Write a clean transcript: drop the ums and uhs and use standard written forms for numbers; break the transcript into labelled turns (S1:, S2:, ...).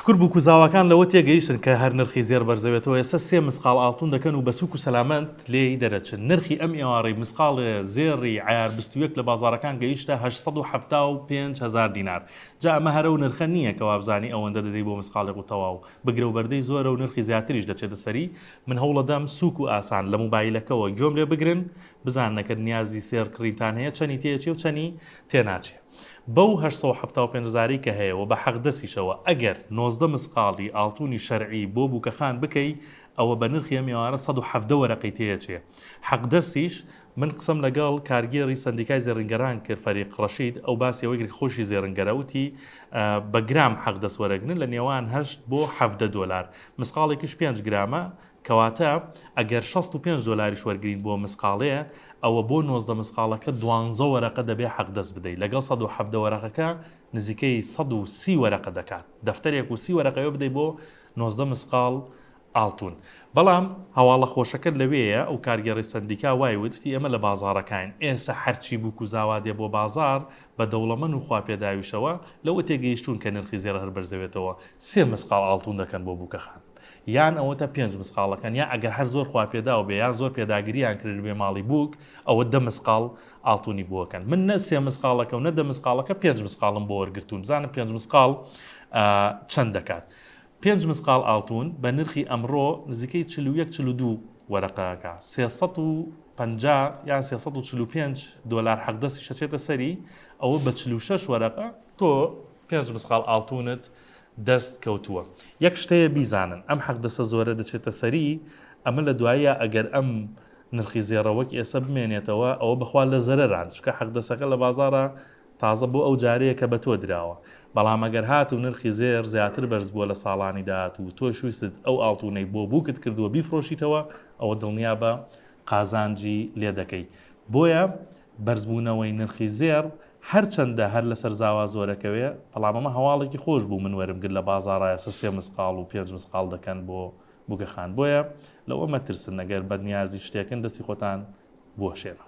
S1: کورب و کوزاوەکان لەوە تێگەیشتن کە هەر نرخی زێر بەرزەوێتەوە ئێستا 3 مسقال ئاڵتون دەکەن و بە سووک و سەلامەت لێی دەرەچن. نرخی ئەم ئێوارەی مسقال زێڕی عیار 21 لە بازارەکان گەیشتە 875,000 دینار. جا ئەمە هەرە و نرخە نییە کە وابزانی ئەوەندە دەدەی بۆ مسقالێک و تەواو بگرە و بەردەی زۆرە و نرخی زیاتریش دەچێتە سەری. من هەوڵەدەم سووک و ئاسان لە موبایلەکەەوە گوێم لێ بگرن بزانەکە نیازی سێرکڕینتان هەیە چەنی تێچێ و چەنی تێناچێ. بەو 875,000 کە هەیە و بە حەقدەسیشەوە ئەگەر 19 مسقاڵی ئاڵتونی شەرعی بۆ بووکەخان بکەی ئەوە بە نرخی ئەم ئێوارە 170 وەرەقەی تێچێ. حەقدەسیش من قسم لەگەڵ کارگێڕی سندیکای زێڕنگەران کرد فەریق ڕەشید ئەو باسی ئەوەی خۆشی زێڕنگەرەوتی بە گرام حەقدەس وەرەگرن لە نێوان 8 بۆ 70 دلار. مسقالێکیش 5 گرامە کەواتە ئەگەر 65 دلاریش وەرگین بۆ مسقالەیە ئەوە بۆ 19 مسقالەکە 12 وەرەقە دەبێ حەقدەست بدەیت لەگەڵ 170 وەرەقەکە نزیکەی 130 وەرەقە دەکات. دەفتەرێک و 30 وەرەقەوە بدەیت بۆ 19 مسقال ئاڵتون. بەڵام هەواڵە خۆشەکەت لەوەیە ئەو کارگەڕی سندیکا وای وتی ئەمە لە بازارەکان ئێستا هەرچی بوو کوزاوا دێ بۆ بازار بە دەوڵەمەند و خواپێداویشەوە لەوە تێگەیشتون کە نرخی زێرە هەر بەرزەوێتەوە 3 مسقال ئاڵتون دەکەن بۆ بووکەخان. یان ئەوە تا 5 مسقالەکەن یا ئەگەر هەر زۆر خواپێداوە بێ یان زۆر پێداگریان کرد بێ ماڵی بووک ئەوە 10 مسقال ئاڵتونی بووەکەن. من نە 3 مسقالەکە و نە 10 مسقالەکە 5 مسقالم بۆ وەرگرتوون بزانم 5 مسقال چەند دەکات. 5 مسقال ئاڵتون بە نرخی ئەمڕۆ نزیکەی 41-42 وەرەقەکە 350 یان 345 دلار حەقدەسی شەچێتە سەری ئەوە بە 46 وەرەقە تۆ 5 مسقال ئاڵتونت دەست کەوتووە. یەک شتەیە بیزانن ئەم حەقدەسە زۆرە دەچێتە سەری ئەمە لە دوایە ئەگەر ئەم نرخی زێڕەوەک ئێستا بمێنێتەوە ئەوە بخوا لە زەرەران چکە حەقدەسەکە لە بازارە تازە بۆ ئەو جارەیە کە بە تۆ دراوە. بەڵام ئەگەر هات و نرخی زێر زیاتر بەرز بووە لە ساڵانی داهات و تۆ شویست ئەو ئاڵتونەی بۆ بووکت کردووە بیفرۆشیتەوە ئەوە دڵنیا بە قازانجی لێ دەکەی. بۆیە بەرزبوونەوەی نرخی زێر هەرچەندە هەر لەسەر زاوا زۆرەکەوێ بەڵام ئەمە هەواڵێکی خۆش بوو من وەرمگرت لە بازاڕایە 3 مسقال و 5 مسقال دەکەن بۆ بووکەخان. بۆیە لەوە مەترسن ئەگەر بەدنیازی شتێکن دەستی خۆتان بۆشێنە.